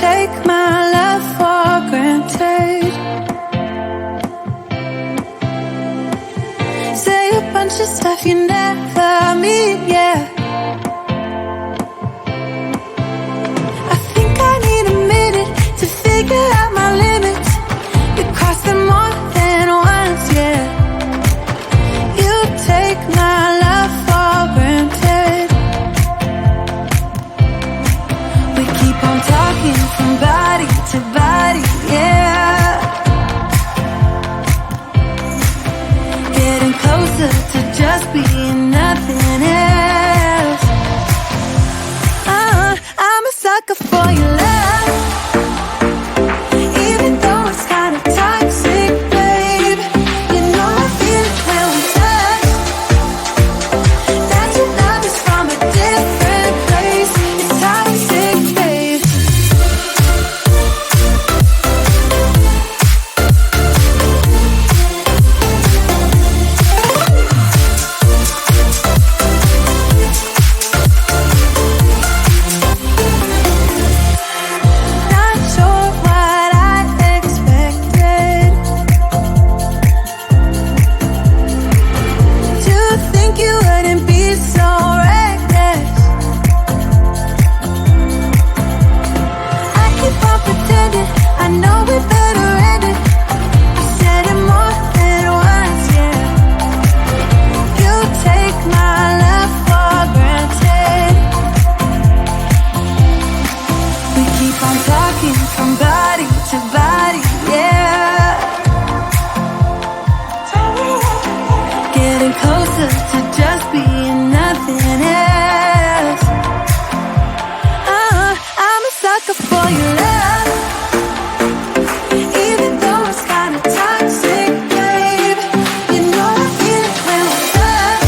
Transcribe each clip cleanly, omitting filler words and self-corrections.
take my love for granted. Say a bunch of stuff you never mean, yeah. I think I need a minute to figure out my limits. You cross them more than once, yeah. You take my love for granted. We keep on talking from body to body, yeah. Getting closer to just being nothing else. I'm a sucker for your love, even though it's kinda toxic, babe. You know I feel it when we touch, that your love is from a different place. It's toxic, babe. Not sure what I expected. To think you wouldn't be so reckless. I keep on pretending I know we better end it. I said it more than once, yeah. You take my love for granted. We keep on talking from body to body, yeah. Getting closer to just being nothing else. I'm a sucker for your love, even though it's kinda toxic, babe. You know I feel it when we touch,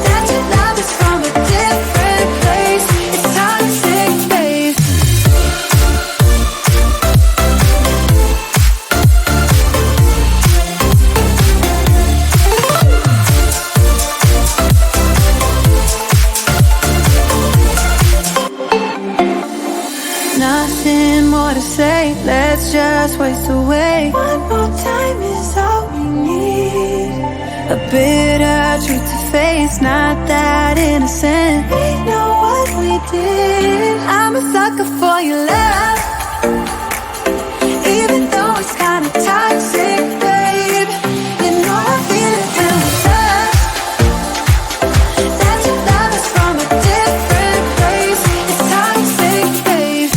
that your love is from a different place. It's toxic, babe. Nothing more to say, let's just waste away. One more time is all we need. A bitter truth to face, not that innocent. We know what we did. I'm a sucker for your love, even though it's kinda toxic, babe. You know I feel it when we touch, that your love is from a different place. It's toxic, babe.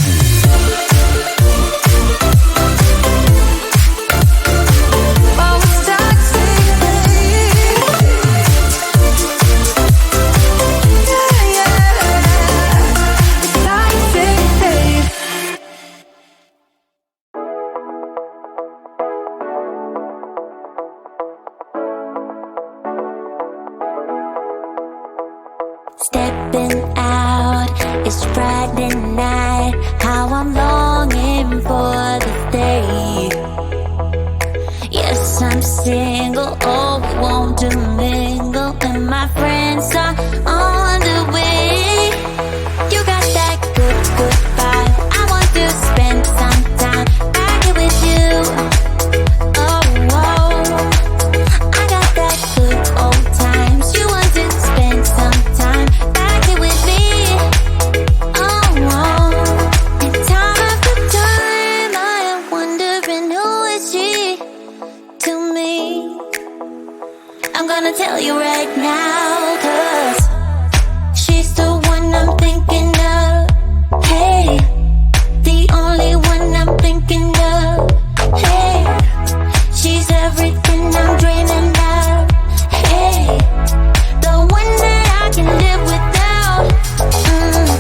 Oh, it's toxic, babe. Yeah, yeah. It's toxic, babe. Stepping out, it's Friday night. How I'm longing for this day. Yes, I'm single, oh, we want to mingle, and my friends are on the way. You got that good, good vibe. I want to spend some time back here with you. Oh, whoa. I got that good old times. You want to spend some time back here with me. Oh, whoa. And time after time, I am wondering who is she to me. I'm gonna tell you right now, 'cause she's the one I'm thinking of. Hey, the only one I'm thinking of. Hey, she's everything I'm dreaming of. Hey, the one that I can live without.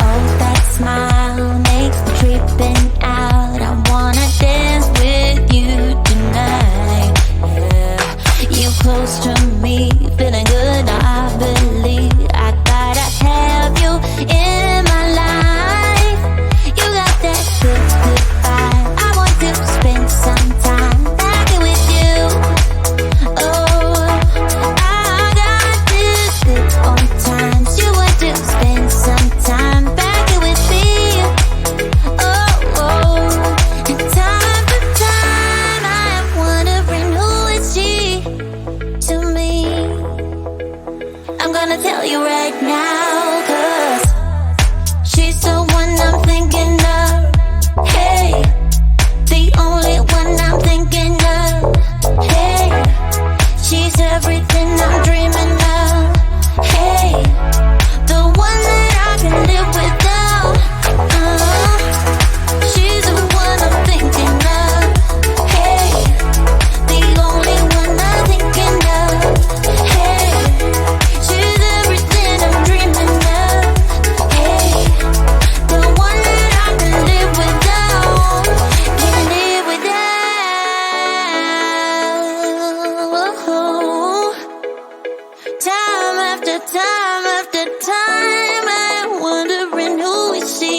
Oh, that smile makes me tripping out. I wanna dance with you tonight. Yeah, you close to me, feeling good. I believe I gotta have you in my life. You got that good, good vibe. I want to spend some time back here with you. Oh, I got this good old times. You want to spend some time back here with me. gonna tell you right now, 'cause she's the one I'm thinking of. Hey, the only one I'm thinking of. Hey, she's everything I'm dreaming of. Hey, the one that I can live without. She's the one I'm thinking of. Hey, the only one I'm thinking of. Hey, she's everything I'm dreaming of. Hey, the one that I can live without. Can live without. Time after time after time, I'm wondering who is she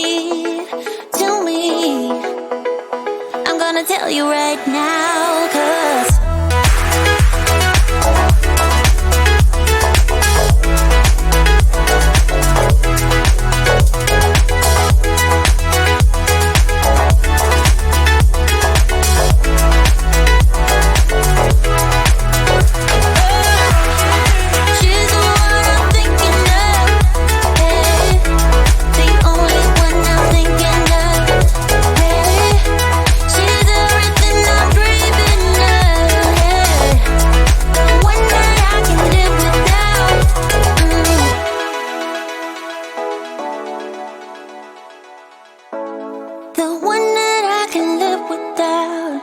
to me. I'm gonna tell you right now, 'cause she's the one I'm thinking of. Hey, the only one I'm thinking of. Hey, she's everything I'm dreaming of. Hey, the one that I can live without. The one that I can live without.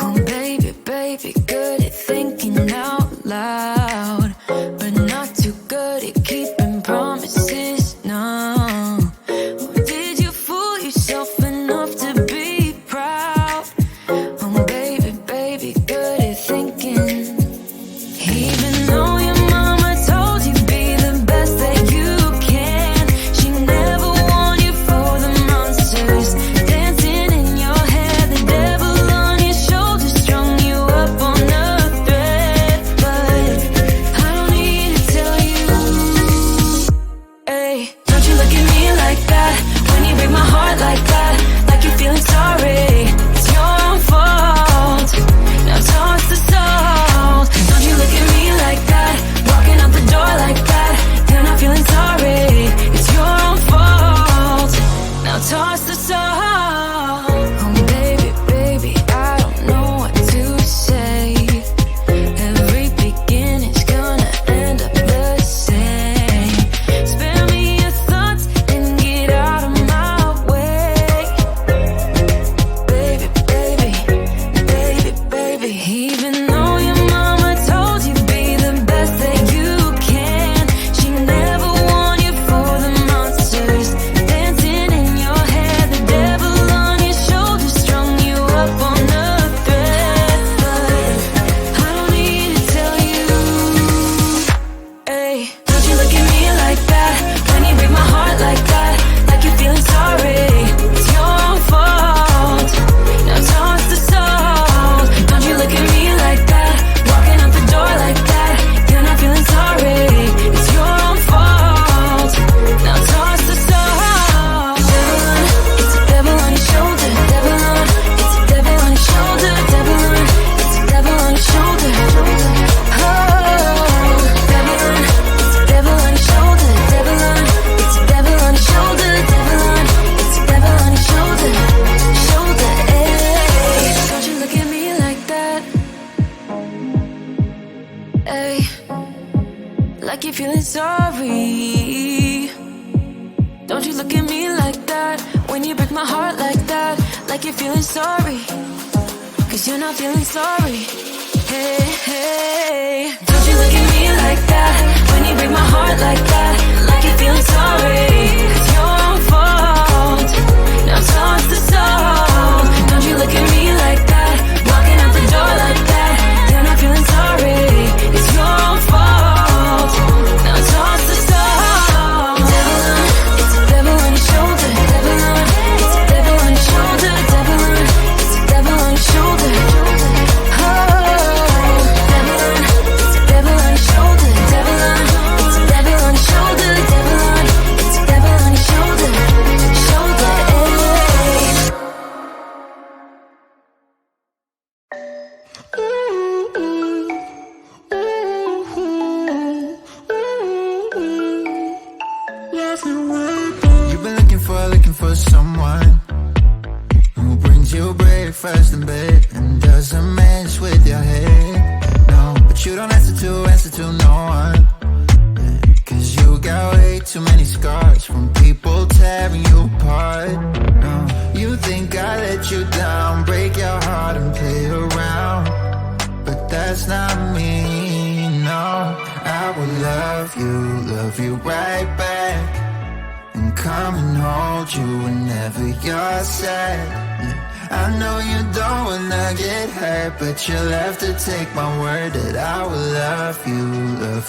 Oh, baby, baby, good at thinking out loud, but not too good at keeping promises. No, did you fool yourself enough to be proud? Oh, baby, baby, good at thinking. Even though your mama told you be the best that you can, she never warned you for the monsters dancing in your head, the devil on your shoulder strung you up on a thread. But I don't need to tell you. Hey, don't you look at me like that when you break my heart like that, like you're feeling sorry. It's your own fault. Now toss the salt. Don't you look at me like that, walking out the door like that. You're not feeling sorry. It's your own fault. Now toss the salt. Oh, baby, baby, I don't know what to say. Every beginning's gonna end up the same. Spare me your thoughts and get out of my way. Baby, baby, baby, baby. Even though your mama told you be the best that you can, she never warned you for the monsters dancing in your head, the devil on your shoulder strung you up on a thread. But I don't need to tell you. Hey, don't you look at me like that when you break my heart like that, like you're feeling sorry. It's your own fault. Now toss the salt. Don't you look at me like that, walking out the door like that. You're not feeling sorry. It's your own fault. Now toss the salt. It's a devil on your shoulder. Devil on. It's a devil on your shoulder. Devil on. It's a devil on your shoulder. Oh, devil on. It's a devil on your shoulder. Devil on. It's a devil on your shoulder. Devil on. It's a devil on your shoulder. Shoulder. Hey, don't you look at me like that. Hey, like you're feeling sorry. Don't you look at me like that when you break my heart like that, like you're feeling sorry. 'Cause you're not feeling sorry. Hey, hey, don't you look at me like that when you break my heart like that, like you're feeling sorry. It's your own fault. Now toss the salt. Don't you look at me like that, walking out the door like that. You're not feeling sorry. It's your own fault. Now toss the salt. Devil on. It's a devil on your shoulder. Devil on. It's a devil on your shoulder. Devil on. It's a devil on your shoulder. Oh, devil on. It's a devil on your shoulder. Devil on. It's a devil on your shoulder. You've been looking for someone who brings you breakfast in bed and doesn't mess with your head. No, but you don't answer to no one. Cause you got way too many scars from people tearing you apart. No, you think I let you down, break your heart and play around, but that's not me, no. I will love you right back, and come and hold you whenever you're sad. I know you don't wanna get hurt, but you'll have to take my word that I will love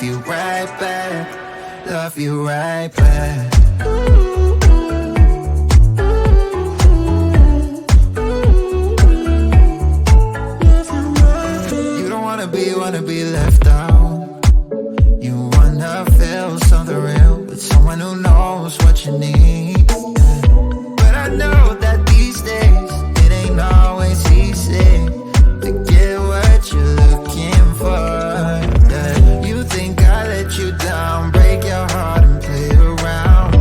you right back, love you right back. You don't wanna be left out. You wanna feel something real with someone who knows what you need. But I know that these days it ain't always easy to get what you're looking for. Yeah. You think I let you down, break your heart and play around,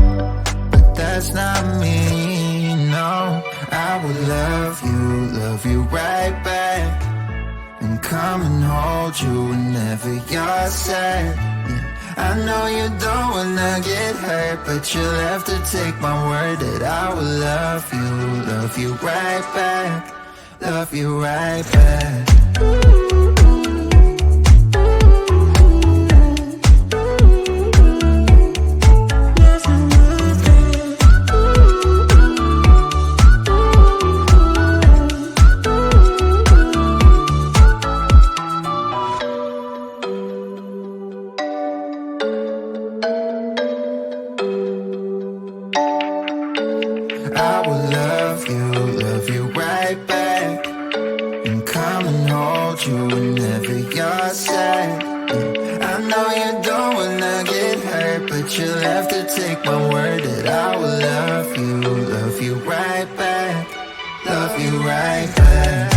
but that's not me, no. I will love you right back, and come and hold you whenever you're sad. I know you don't wanna get hurt, but you'll have to take my word that I will love you right back, love you right back. I will love you right back, and come and hold you whenever you're sad. I know you don't wanna get hurt, but you'll have to take my word that I will love you right back, love you right back.